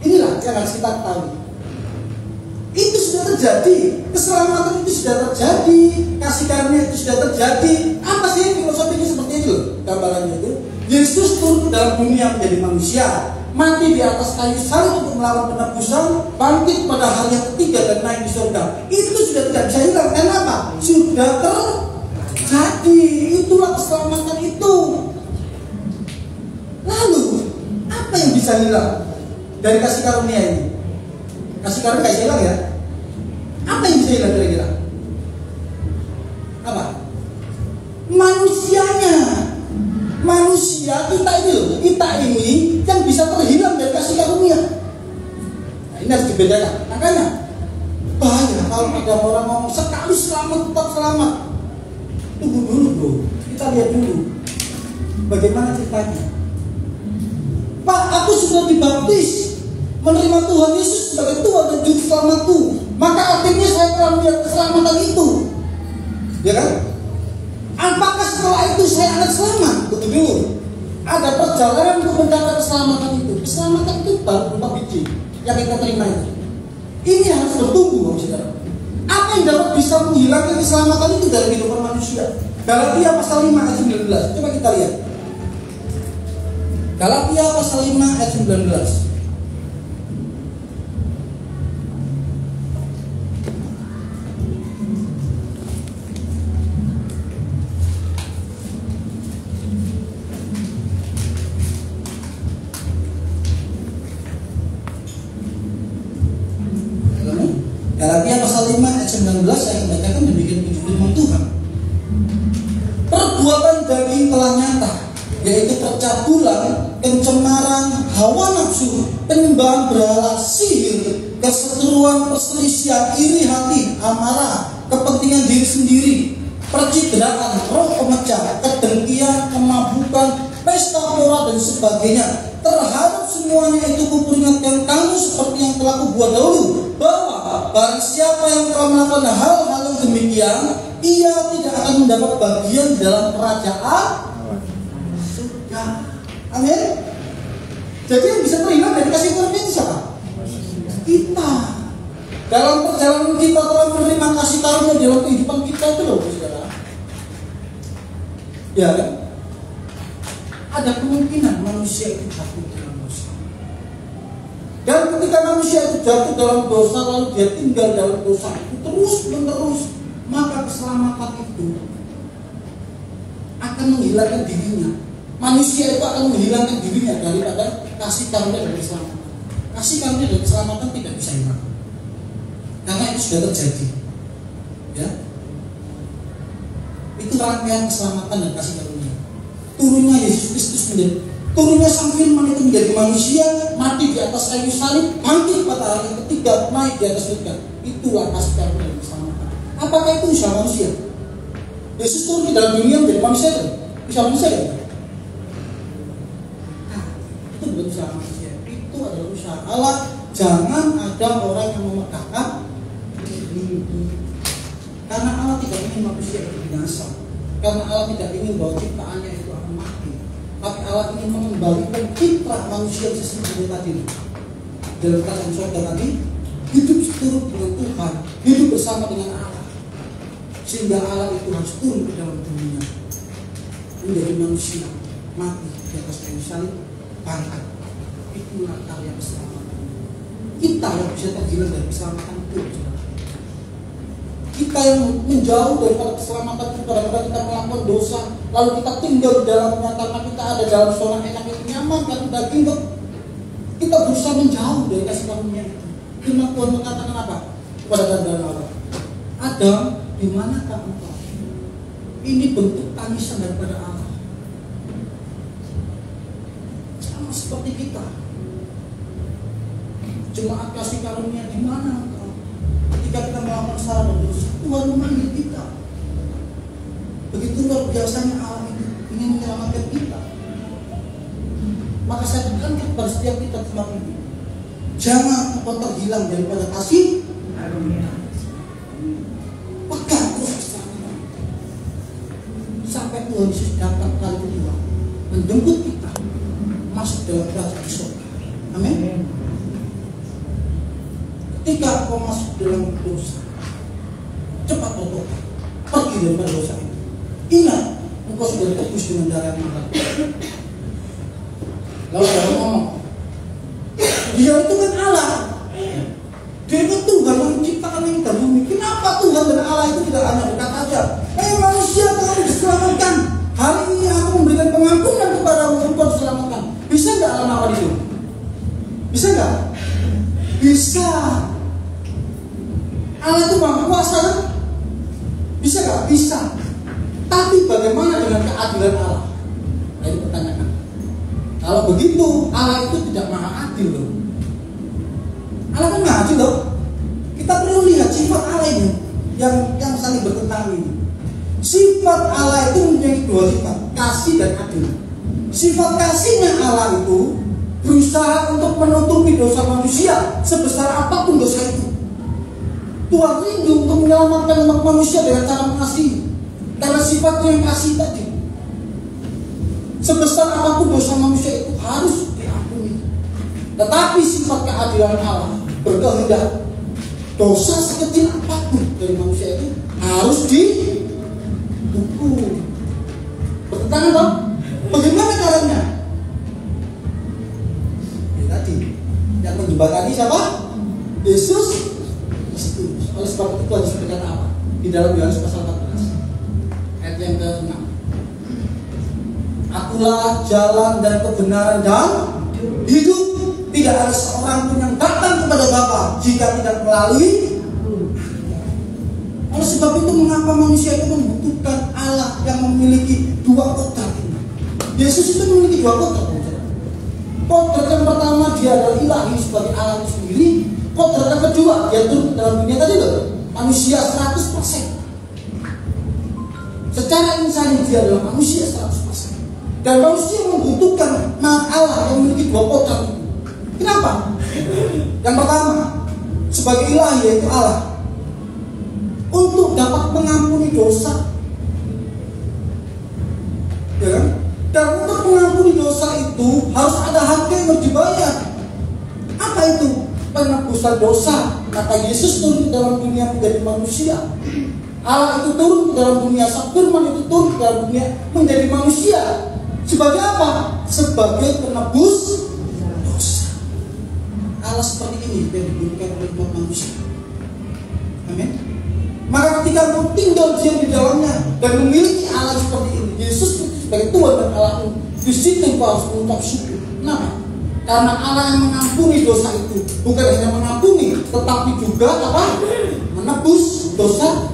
inilah yang harus kita tahu. Itu sudah terjadi. Keselamatan itu sudah terjadi. Kasih karunia itu sudah terjadi. Apa sih filosofinya seperti itu? Gambarannya itu, Yesus turun ke dalam dunia menjadi manusia, mati di atas kayu salib untuk melawan penebusan, bangkit pada hari yang ketiga dan naik di surga. Itu sudah tidak bisa hilang. Kenapa? Sudah terjadi. Itulah keselamatan itu. Lalu apa yang bisa hilang dari kasih karunia ini? Kasih karunia bisa hilang ya? Apa yang bisa hilang kira-kira? Apa? Manusianya. Manusia kita ini yang bisa terhilang dari kasih karunia. Nah, ini harus dibedakan. Makanya bahaya kalau ada orang ngomong sekali selamat tetap selamat. Tunggu dulu bro, kita lihat dulu bagaimana ceritanya. Pak, aku sudah dibaptis, menerima Tuhan Yesus sebagai Tuhan dan Juru Selamatku, maka artinya saya telah melihat keselamatan itu, ya kan? Apakah setelah itu saya akan selamat? Tunggu dulu. Ada perjalanan untuk mencapai keselamatan itu. Keselamatan itu baru berupa biji yang kita terima itu. Ini harus bertumbuh, saudara. Apa yang dapat bisa menghilangkan keselamatan itu dari kehidupan manusia? Galatia pasal 5 ayat 19. Coba kita lihat. Galatia pasal 5 ayat 19. Galatia pasal 5 ayat 19 saya bacakan demikian firman Tuhan. Perbuatan daging telah nyata, yaitu percabulan, pencemaran, hawa nafsu, penyembahan berhala, sihir, keseteruan, perselisihan, iri hati, amarah, kepentingan diri sendiri, percideraan, roh pemecah, kedengkian, kemabukan, pesta pora dan sebagainya. Terhadap semuanya itu kuperingatkan kamu seperti yang telah kubuat dahulu, bahwa barang siapa yang telah melakukan hal-hal yang demikian, ia tidak akan mendapat bagian dalam kerajaan surga. Amin. Jadi yang bisa terima dari kasih Tuhan itu siapa? Kita. Dalam perjalanan kita telah menerima kasih karunia dalam kehidupan kita itu loh, saudara. Ya kan? Ada kemungkinan manusia itu jatuh dalam dosa. Dan ketika manusia itu jatuh dalam dosa, lalu dia tinggal dalam dosa itu terus menerus, maka keselamatan itu akan menghilangkan dirinya. Manusia itu akan menghilangkan dirinya daripada kasih karunia dan keselamatan. Kasih karunia dan keselamatan tidak bisa hilang, karena itu sudah terjadi. Ya, itu rangkaian keselamatan dan kasih karunia. Turunnya Yesus Kristus menjadi, turunnya Sang Firman itu menjadi manusia, mati di atas kayu salib, bangkit pada hari ketiga, naik di atas surga. Itulah kasih karunia dan keselamatan. Apakah itu usaha manusia? Yesus turun di dalam dunia menjadi manusia kan? Usaha manusia kan? Nah, itu bukan usaha manusia, itu adalah usaha Allah. Jangan ada orang yang memegahkan ini, karena Allah tidak ingin manusia itu binasa. Karena Allah tidak ingin bahwa ciptaannya itu akan mati, tapi Allah ingin mengembalikan fitrah manusia sesungguhnya tadi. Dalam kerajaan surga tadi, hidup seturut dengan Tuhan, hidup bersama dengan Allah, sehingga Allah itu harus turun ke dalam dunia menjadi manusia, mati di atas kayu salib, bangkit. Itulah karya keselamatan. Kita yang bisa tergilir dari keselamatan itu. Kita yang menjauh daripada keselamatan itu kadang-kadang kita melakukan dosa, lalu kita tinggal di dalamnya karena kita ada dalam zona enak yang nyaman karena daging. Kita berusaha menjauh dari kasih karunia itu. Firman Tuhan mengatakan apa kepada dan Allah? Adam, di manakah engkau? Ini bentuk tangisan daripada Allah. Sama seperti kita. Jemaat kasih karunia, di mana engkau? Ketika kita melakukan salah dan dosa, Tuhan memanggil kita. Begitu luar biasanya Allah itu ingin menyelamatkan kita. Maka saya tekankan kepada setiap kita tempat ini, jangan engkau terhilang daripada kasih karunia. Pegang terus keselamatan sampai Tuhan Yesus datang kali kedua menjemput kita masuk dalam kerajaan surga. Amin. Ketika kau masuk dalam dosa, cepat bertobat, pergi daripada dosa itu. Ingat, engkau sudah ditebus dengan darah yang mahal. Lalu saya ngomong, dia itu kan Allah, dia itu Tuhan yang menciptakan langit dan bumi. Kenapa Tuhan dan Allah itu tidak hanya dekat saja? Manusia telah diselamatkan. Hari ini aku memberikan pengampunan kepadamu, engkau diselamatkan. Bisa nggak Allah melakukan itu? Bisa nggak? Bisa. Allah itu maha kuasa, bisa nggak? Bisa. Tapi bagaimana dengan keadilan Allah? Nah, ini pertanyaan. Kalau begitu, Allah itu tidak maha adil loh. Allah kan maha adil loh. Kita perlu lihat sifat Allah ini yang saling bertentangan ini. Sifat Allah itu mempunyai dua sifat, kasih dan adil. Sifat kasihnya Allah itu berusaha untuk menutupi dosa manusia sebesar apapun dosa itu. Tuhan rindu untuk menyelamatkan umat manusia dengan cara mengasihi, karena sifatnya yang kasih tadi. Sebesar apapun dosa manusia itu harus diampuni. Tetapi sifat keadilan Allah berkehendak dosa sekecil apapun dari manusia itu harus dihukum. Bertentangan dong? Bagaimana caranya? Ya, tadi yang menjembatani siapa? Yesus Kristus. Oleh sebab itu Tuhan Yesus berkata apa? Di dalam Yohanes pasal 14 ayat yang ke-6. Akulah jalan dan kebenaran dan hidup. Tidak ada seorang pun yang datang kepada Bapa jika tidak melalui. Oleh sebab itu mengapa manusia itu membutuhkan Allah yang memiliki dua kodrat ini? Yesus itu memiliki dua kodrat. Kodrat yang pertama dia adalah ilahi sebagai Allah itu sendiri. Kodrat yang kedua dia turun ke dalam dunia tadi loh, manusia 100%. Secara insani dia adalah manusia 100%. Dan manusia membutuhkan Allah yang memiliki dua kodrat itu. Kenapa? Yang pertama, sebagai ilahi yaitu Allah, untuk dapat mengampuni dosa, ya kan? Dan untuk mengampuni dosa itu harus ada harga yang harus dibayar. Apa itu? Penebusan dosa. Maka Yesus turun ke dalam dunia menjadi manusia. Allah itu turun ke dalam dunia, Sang Firman itu turun ke dalam dunia menjadi manusia. Sebagai apa? Sebagai penebus dosa. Allah seperti ini yang dibutuhkan oleh umat manusia. Amin. Maka ketika engkau tinggal diam di dalamnya dan memiliki Allah seperti ini, Yesus sebagai Tuhan dan Allah, di situ engkau harus mengucap syukur. Kenapa? Karena Allah yang mengampuni dosa itu bukan hanya mengampuni, tetapi juga apa? Menebus dosa.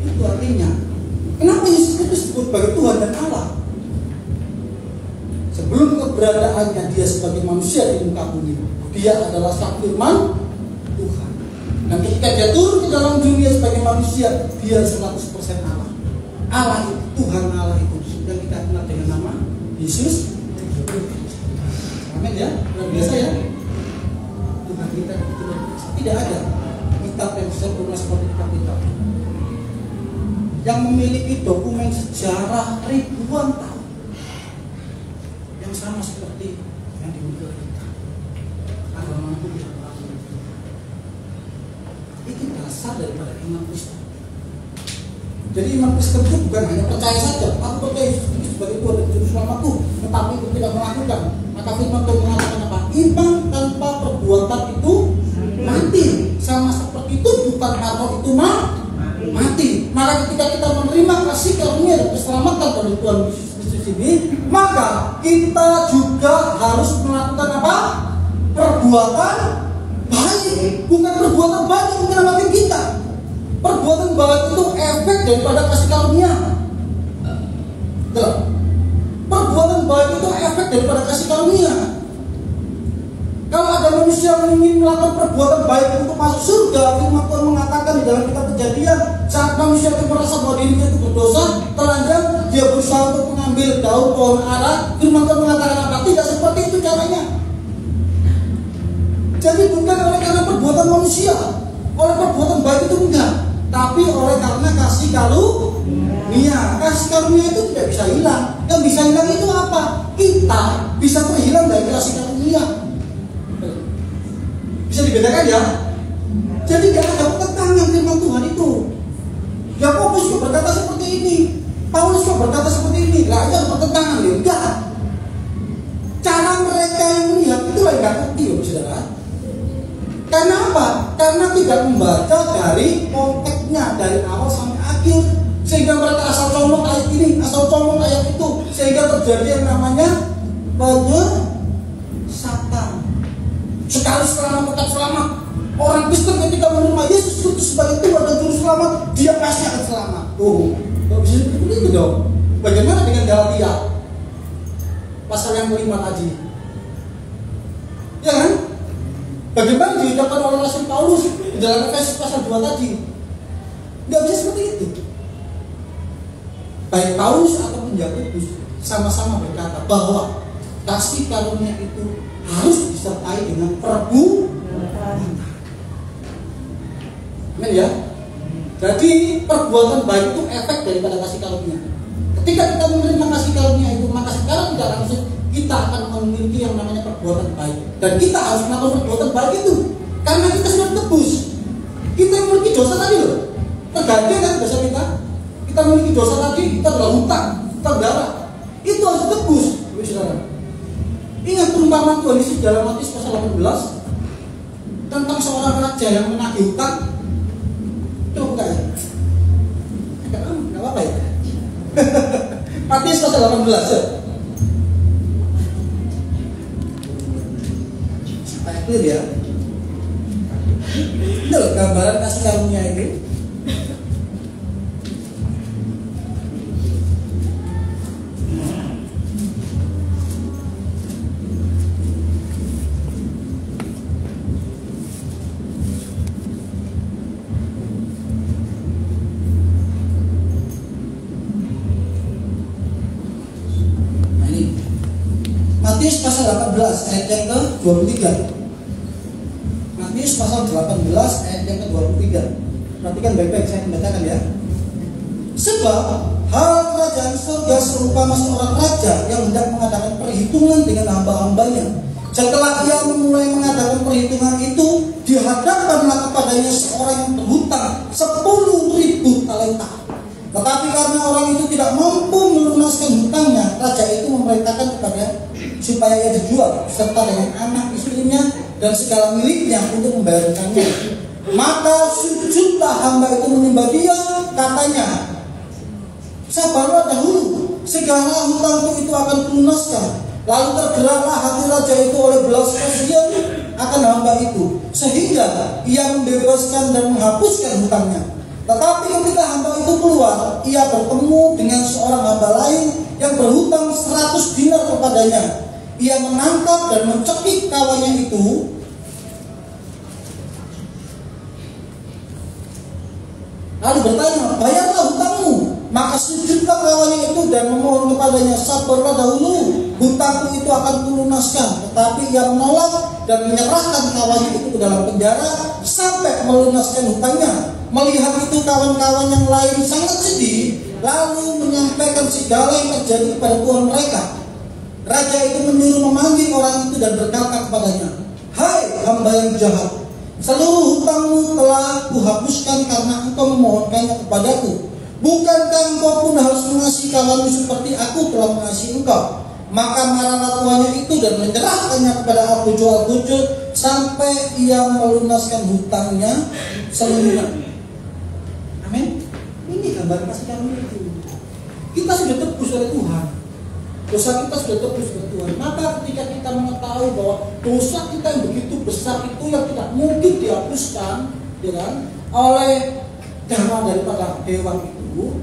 Itu artinya, kenapa Yesus Kristus disebut sebagai Tuhan dan Allah? Sebelum keberadaannya dia sebagai manusia di muka bumi, dia adalah Sang Firman Tuhan. Dan ketika dia turun ke dalam dunia sebagai manusia, dia 100% Allah. Allah itu, Tuhan Allah itu yang kita kenal dengan nama Yesus. Amin ya, luar biasa ya. Tuhan kita itu tidak ada kitab yang sempurna seperti kitab kita, yang memiliki dokumen sejarah ribuan tahun yang sama seperti yang dimiliki kita. Agama itu tidak pernah. Itu dasar daripada iman Kristen. Jadi iman Kristen itu bukan hanya percaya saja, aku percaya Yesus sebagai Tuhan dan Juru Selamatku, tetapi itu tidak melakukan. Maka firman Tuhan mengatakan apa? Iman tanpa perbuatan itu mati. Sama seperti itu bukan atau itu mati. Maka ketika kita menerima kasih karunia dan keselamatan dari Tuhan Yesus Kristus ini, maka kita juga harus melakukan apa? Perbuatan baik. Bukan perbuatan baik yang menyelamatkan kita. Perbuatan baik itu efek daripada kasih karunia. Perbuatan baik itu efek daripada kasih karunia. Kalau ada manusia yang ingin melakukan perbuatan baik untuk masuk surga, firman Tuhan mengatakan di dalam kitab Kejadian, saat manusia itu merasa bahwa dirinya itu berdosa, telanjang, dia berusaha untuk mengambil daun pohon ara. Firman Tuhan mengatakan apa? Tidak seperti itu caranya. Jadi bukan oleh karena perbuatan manusia, oleh perbuatan baik itu enggak, tapi oleh karena kasih karunia. Kasih karunia itu tidak bisa hilang. Yang bisa hilang itu apa? Kita bisa terhilang dari kasih karunia. Bisa dibedakan ya? Jadi tidak ada pertentangan firman Tuhan itu. Yakobus juga berkata seperti ini, Paulus juga berkata seperti ini. Lah itu ada pertentangan ya? Enggak. Cara mereka yang melihat itulah yang ngerti loh saudara. Karena apa? Karena tidak membaca dari konteksnya dari awal sampai akhir, sehingga mereka asal comot ayat ini, asal comot ayat itu, sehingga terjadi yang namanya penyesatan. Sekali selamat tetap selamat. Orang Kristen ketika menerima Yesus Kristus sebagai Tuhan dan Juru Selamat, dia pasti akan selamat. Oh, kalau bisa seperti itu dong. Bagaimana dengan Galatia pasal yang kelima tadi? Ya kan? Bagaimana diucapkan oleh Rasul Paulus di dalam Efesus pasal 2 tadi? Nggak bisa seperti itu. Baik Paulus ataupun Yakobus sama-sama berkata bahwa kasih karunia itu harus disertai dengan perbuatan. Amin ya. Jadi perbuatan baik itu efek daripada kasih karunia. Ketika kita menerima kasih karunia itu, maka sekarang tidak langsung kita akan memiliki yang namanya perbuatan baik. Dan kita harus melakukan perbuatan baik itu karena kita sudah tebus. Kita memiliki dosa tadi loh. Terganti kan dosa kita. Kita memiliki dosa tadi, kita adalah hutang, hutang darah. Itu harus ditebus, saudara. Ingat perumpamaan Tuhan Yesus dalam Matius pasal 18 tentang seorang raja yang menagih hutang. Coba buka ya. Enggak apa-apa ya. Matius pasal 18 ya. Supaya clear ya. Itu loh gambaran kasih karunia ini. Matius pasal 18 ayat yang ke-23. Matius pasal 18 ayat yang ke-23. Perhatikan baik-baik, saya membacakan ya. Sebab hal kerajaan surga seumpama seorang raja yang hendak mengadakan perhitungan dengan hamba-hambanya. Setelah ia memulai mengadakan perhitungan itu, dihadapkanlah kepadanya seorang yang berhutang 10.000 talenta. Tetapi karena orang itu tidak mampu melunaskan hutangnya, raja itu memerintahkan kepada supaya ia dijual serta dengan anak istrinya dan segala miliknya untuk membayar hutangnya. Maka sujudlah hamba itu menyembah dia, katanya, sabarlah dahulu, segala hutangku itu akan kulunaskan. Lalu tergeraklah hati raja itu oleh belas kasihan akan hamba itu, sehingga ia membebaskan dan menghapuskan hutangnya. Tetapi ketika hamba itu keluar, ia bertemu dengan seorang hamba lain yang berhutang 100 dinar kepadanya. Ia menangkap dan mencekik kawannya itu, lalu bertanya, bayarlah hutangmu. Maka sujudlah kawannya itu dan memohon kepadanya, sabarlah dahulu, hutangku itu akan kulunaskan. Tetapi ia menolak dan menyerahkan kawannya itu ke dalam penjara sampai melunaskan hutangnya. Melihat itu kawan-kawan yang lain sangat sedih, lalu menyampaikan segala yang terjadi kepada Tuhan mereka. Raja itu menyuruh memanggil orang itu dan berkata kepadanya, hai hamba yang jahat, seluruh hutangmu telah kuhapuskan karena engkau memohonkannya kepadaku. Bukankah engkau pun harus mengasihi kawanmu seperti aku telah mengasihi engkau? Maka marahlah tuannya itu dan menyerahkannya kepada Al-Bujur sampai ia melunaskan hutangnya seluruhnya. Amin. Ini gambar kasih karunia itu. Kita sudah tebus oleh Tuhan. Dosa kita sudah tebus oleh Tuhan. Maka ketika kita mengetahui bahwa dosa kita yang begitu besar itu yang tidak mungkin dihapuskan, ya kan, oleh darah daripada hewan itu,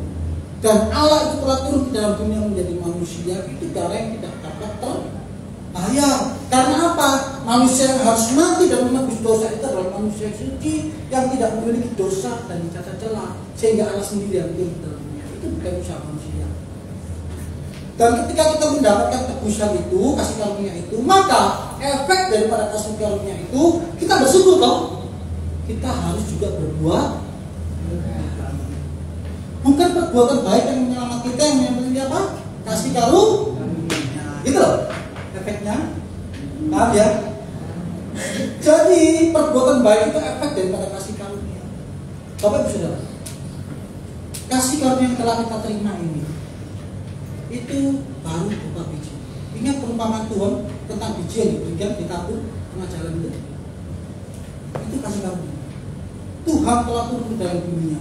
dan Allah itu telah turun ke dalam dunia menjadi manusia, itu darah yang tidak dapat terbayar. Karena apa? Manusia yang harus mati dan menebus dosa itu adalah manusia suci yang tidak memiliki dosa dan cacat celah, sehingga Allah sendiri yang turun ke dalam dunia. Itu bukan usaha manusia. Dan ketika kita mendapatkan tebusan itu, kasih karunia itu, maka efek daripada kasih karunia itu, kita bersyukur toh. Kita harus juga berbuat. Bukan perbuatan baik yang menyelamatkan kita, yang menyelamatkan apa? Kasih karunia. Gitu loh efeknya. Paham ya? Jadi perbuatan baik itu efek daripada kasih karunia. Bapak Ibu Saudara, kasih karunia yang telah kita terima ini, itu baru berupa biji. Ingat perumpamaan Tuhan tentang biji yang diberikan di tabur tengah jalan itu. Itu kasih karunia. Tuhan telah turun ke dalam dunia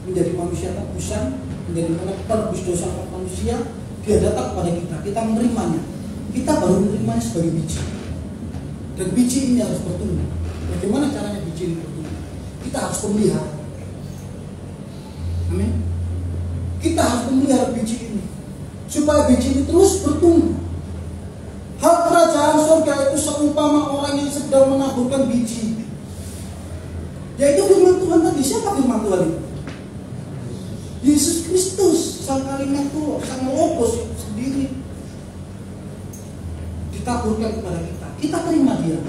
menjadi manusia tebusan, menjadi penebus dosa manusia. Dia datang kepada kita, kita menerimanya. Kita baru menerimanya sebagai biji. Dan biji ini harus bertumbuh. Bagaimana caranya biji ini bertumbuh? Kita harus memelihara. Amin. Kita harus memelihara biji ini supaya biji ini terus bertumbuh. Hal kerajaan surga itu seumpama orang yang sedang menabur taburkan biji. Yaitu firman Tuhan tadi. Siapa firman Tuhan itu? Yesus Kristus, sang kalimat Tuhan, sang logos sendiri ditaburkan kepada kita. Kita terima dia.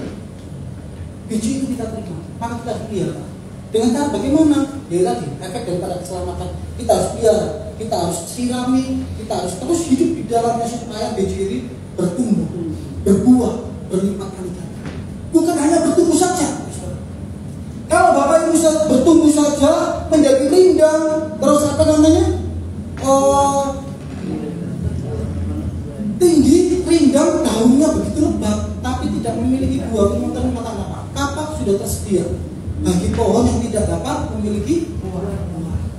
Biji itu kita terima, maka kita pelihara. Dengan cara bagaimana? Ya tadi, efek daripada keselamatan. Kita harus pelihara, kita harus sirami, kita harus terus hidup di dalamnya supaya biji ini bertumbuh, berbuah, berlipat kali ganda. Bukan hanya bertumbuh saja. Kalau Bapak Ibu bisa bertumbuh saja menjadi rindang, terus apa namanya? Tinggi, rindang, daunnya begitu lebat, tapi tidak memiliki buah, kemudian makan apa? Kapak sudah tersedia bagi pohon yang tidak dapat memiliki buah.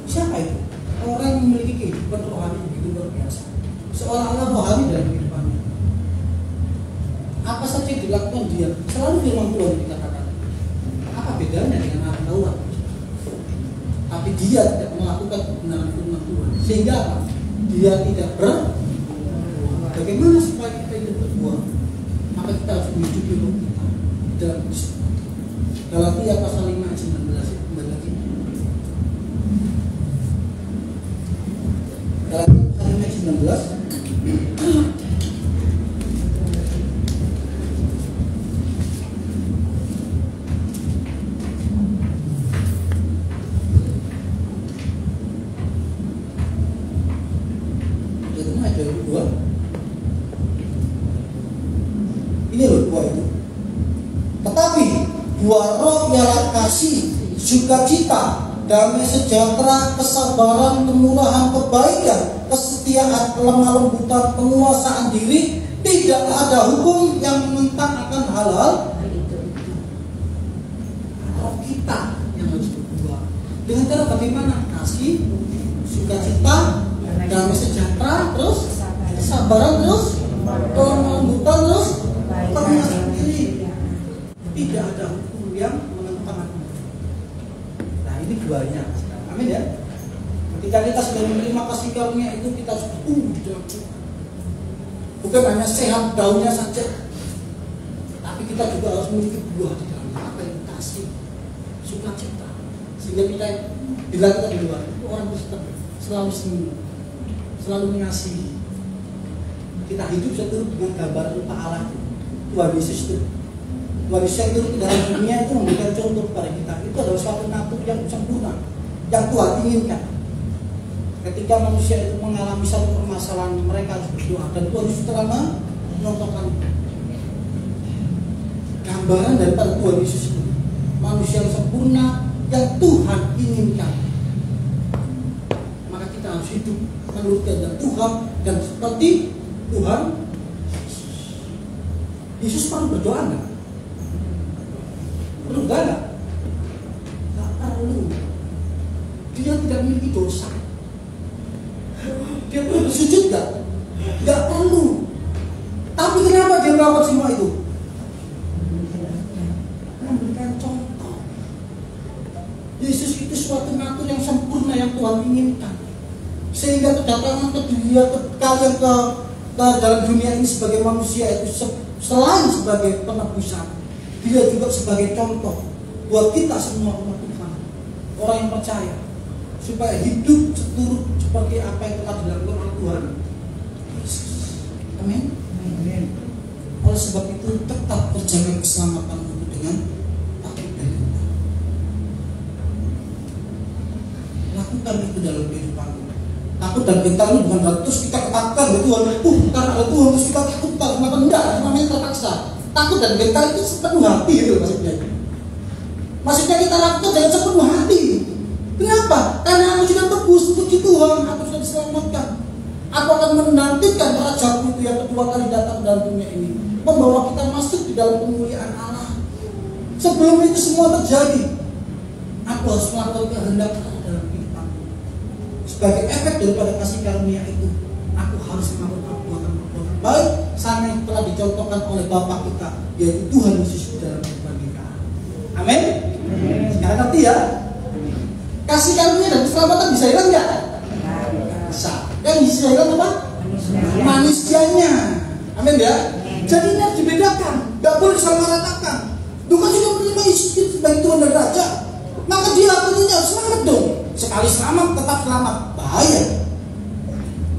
Siapa itu? Orang yang memiliki kehidupan rohani begitu luar biasa. Seolah-olah rohani dalam kehidupannya. Apa saja yang dilakukan dia, selalu firman Tuhan dikatakan. Apa bedanya dengan orang Taurat? Tapi dia tidak melakukan kebenaran firman Tuhan. Sehingga apa? Dia tidak bagaimana supaya kita hidup berbuah? Maka kita harus menghidupkan hidup kita dalam Kristus. Galatia pasal 5 ayat 19 kembali lagi. Galatia pasal 5 ayat 19. Ini loh buah itu. Tetapi buah roh ialah kasih, sukacita, damai sejahtera, kesabaran, kemurahan, kebaikan, kesetiaan, kelemah lembutan, penguasaan diri. Tidak ada hukum yang menentang akan hal-hal itu. Roh kita yang harus berbuah. Dengan cara bagaimana? Kasih, sukacita, damai sejahtera, terus kesabaran, terus kelemah lembutan, terus penguasaan diri. Tidak ada hukum yang menentang aku. Nah ini buahnya. Amin ya. Ketika kita sudah menerima kasih karunia itu, kita harus tumbuh di dalam Tuhan. Bukan hanya sehat daunnya saja, tapi kita juga harus memiliki buah di dalamnya. Apa yang kasih, sukacita, sehingga kita dilakukan di luar itu orang Kristen selalu senyum, selalu mengasihi. Kita hidup satu dengan gambar rupa Allah Tuhan Yesus itu. Tuhan Yesus itu di dalam dunia itu memberikan contoh kepada kita. Itu adalah suatu natur yang sempurna, yang Tuhan inginkan. Ketika manusia itu mengalami satu permasalahan, mereka harus berdoa, dan Tuhan Yesus telah menontonkan gambaran daripada Tuhan Yesus itu. Manusia yang sempurna yang Tuhan inginkan. Maka kita harus hidup menurut kehendak Tuhan dan seperti Tuhan Yesus. Perlu berdoa enggak? Perlu enggak? Enggak perlu. Dia tidak memiliki dosa. Dia perlu bersujud enggak? Enggak perlu. Tapi kenapa dia melakukan semua itu? Memberikan contoh. Yesus itu suatu natur yang sempurna yang Tuhan inginkan. Sehingga kedatangan dia kalian ke dalam dunia ini sebagai manusia itu selain sebagai penebusan, dia juga sebagai contoh buat kita semua umat Tuhan, orang yang percaya, supaya hidup seturut seperti apa yang telah dilakukan oleh Tuhan Yesus. Amin. Amin. Oleh sebab itu tetap perjalanan keselamatan itu dengan takut dan gentar. Lakukan itu dalam kehidupan. Takut dan gentar itu bukan berarti terus kita ketakutan dari Tuhan. Karena ada Tuhan terus kita takut. Kenapa enggak? Namanya terpaksa. Takut dan gentar itu sepenuh hati gitu maksudnya. Maksudnya kita lakukan dengan sepenuh hati. Kenapa? Karena aku sudah tebus, puji Tuhan, aku sudah diselamatkan. Aku akan menantikan Rajaku itu yang kedua kali datang dalam dunia ini, membawa kita masuk di dalam kemuliaan Allah. Sebelum itu semua terjadi, aku harus melakukan kehendak Allah dalam kehidupan. Sebagai efek daripada kasih karunia itu, aku harus melakukan perbuatan-perbuatan baik sama yang telah dicontohkan oleh Bapa kita, yaitu Tuhan Yesus dalam kehidupan kita. Amin. Sekarang ngerti ya? Kasih karunia dan keselamatan bisa hilang nggak? Bisa. Yang bisa hilang apa? Manusianya. Amin ya. Jadi ini harus dibedakan. Nggak boleh disamaratakan. Bukan sudah menerima Yesus sebagai Tuhan dan Raja, maka dia artinya selamat dong. Sekali selamat tetap selamat, bahaya.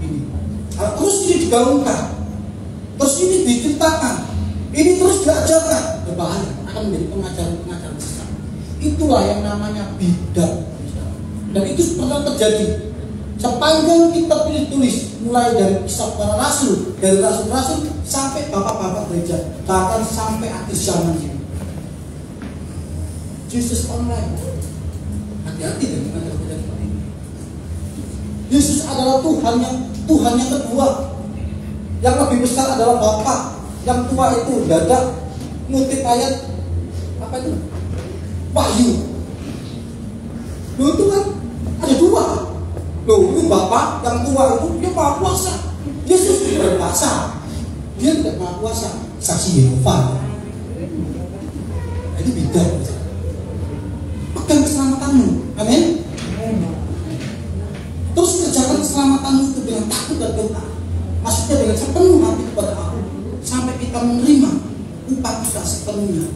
Ini terus ini digaungkan, terus ini diceritakan, ini terus diajarkan, berbahaya, akan menjadi pengajaran sesat. Itulah yang namanya bidat. Dan itu pernah terjadi sepanjang kitab ini tulis, mulai dari kisah para rasul, dari rasul-rasul sampai bapak-bapak gereja, bahkan sampai akhir zaman ini. Yesus online, hati-hati dengan pengajaran seperti ini. Yesus adalah Tuhan yang kedua, yang lebih besar adalah Bapa, yang tua itu dadak ngutip ayat apa itu? Wahyu. Loh itu kan ada dua. Loh itu Bapa yang tua itu dia maha kuasa. Yesus tidak berkuasa. Dia tidak maha kuasa. Saksi Yehova. Ini beda. Pegang keselamatanmu. Amin. Terus kerjakan keselamatanmu itu dengan takut dan doa. Maksudnya dengan sepenuh hati kepada aku. Sampai kita menerima upah kita sepenuhnya,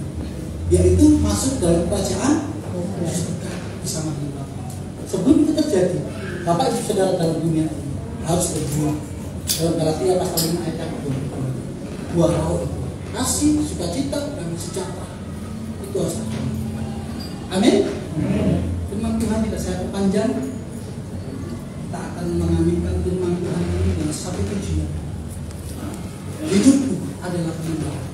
yaitu masuk dalam kerajaan surga bersama dengan Bapa. Sebelum itu terjadi, Bapak Ibu Saudara dalam dunia ini harus berjuang. Dalam Galatia pasal 5 ayat 2, buah roh itu kasih, sukacita, dan sejahtera. Itu harus ada. Amin. Firman Tuhan tidak saya perpanjang. Kita akan mengaminkan firman Tuhan ini dengan satu tujuan. Hidupku adalah kebenaran.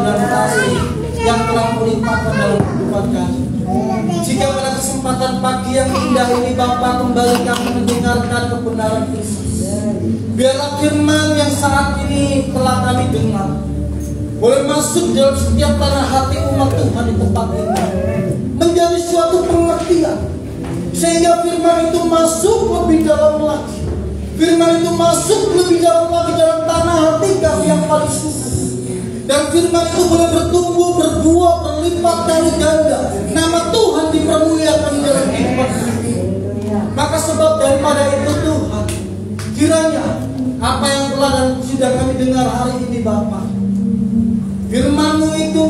dan kasih yang telah melimpahkan dalam kehidupan kami. Jika pada kesempatan pagi yang indah ini Bapa kembali kami mendengarkan kebenaran Kristus, biarlah firman yang saat ini telah kami dengar boleh masuk dalam setiap tanah hati umat Tuhan di tempat ini, menjadi suatu pengertian, sehingga firman itu masuk lebih dalam lagi. Firman itu masuk lebih dalam lagi dalam tanah hati kami yang paling subur. Dan firman itu boleh bertumbuh, berbuah, berlipat kali ganda. Nama Tuhan dipermuliakan dalam kehidupan kami. Maka sebab daripada itu Tuhan, kiranya apa yang telah dan sudah kami dengar hari ini Bapa, firman-Mu itu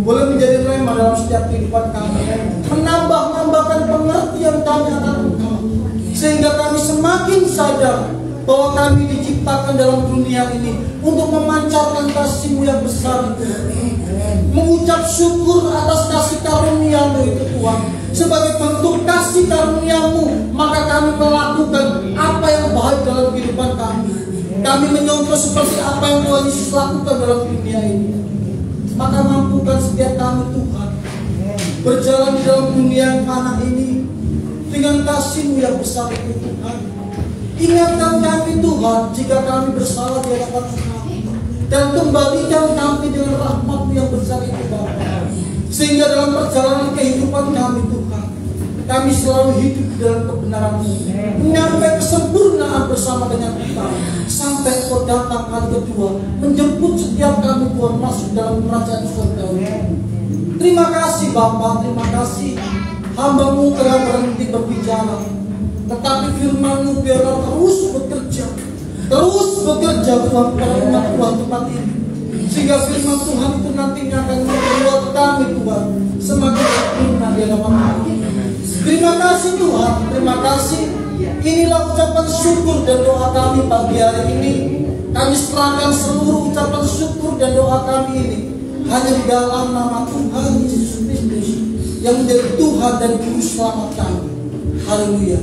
boleh menjadi rema dalam setiap kehidupan kami, menambahkan pengertian kami akan Engkau, sehingga kami semakin sadar bahwa kami diciptakan dalam dunia ini untuk memancarkan kasih-Mu yang besar itu, mengucap syukur atas kasih karunia-Mu itu Tuhan. Sebagai bentuk kasih karunia-Mu, maka kami melakukan apa yang baik dalam kehidupan kami. Kami menyontoh seperti apa yang Tuhan Yesus lakukan dalam dunia ini. Maka mampukan setiap kami Tuhan berjalan di dalam dunia yang fana ini dengan kasih-Mu yang besar itu Tuhan. Ingatkan kami Tuhan jika kami bersalah di hadapan Engkau, dan kembalikan kami dengan rahmat-Mu yang besar itu Bapa, sehingga dalam perjalanan kehidupan kami Tuhan, kami selalu hidup di dalam kebenaran-Mu, mencapai kesempurnaan bersama dengan Engkau, sampai Engkau datang kali kedua menjemput setiap kami Tuhan masuk dalam kerajaan surga. Terima kasih Bapa, terima kasih. Hamba-Mu telah berhenti berbicara, tetapi firman-Mu biarlah terus bekerja Tuhan pada umat Tuhan tempat ini, sehingga firman Tuhan itu nantinya akan membuat kami Tuhan semakin sempurna di hadapan Tuhan. Terima kasih Tuhan, terima kasih. Inilah ucapan syukur dan doa kami pagi hari ini. Kami serahkan seluruh ucapan syukur dan doa kami ini hanya di dalam nama Tuhan Yesus Kristus yang menjadi Tuhan dan Juru Selamat kami. Haleluya.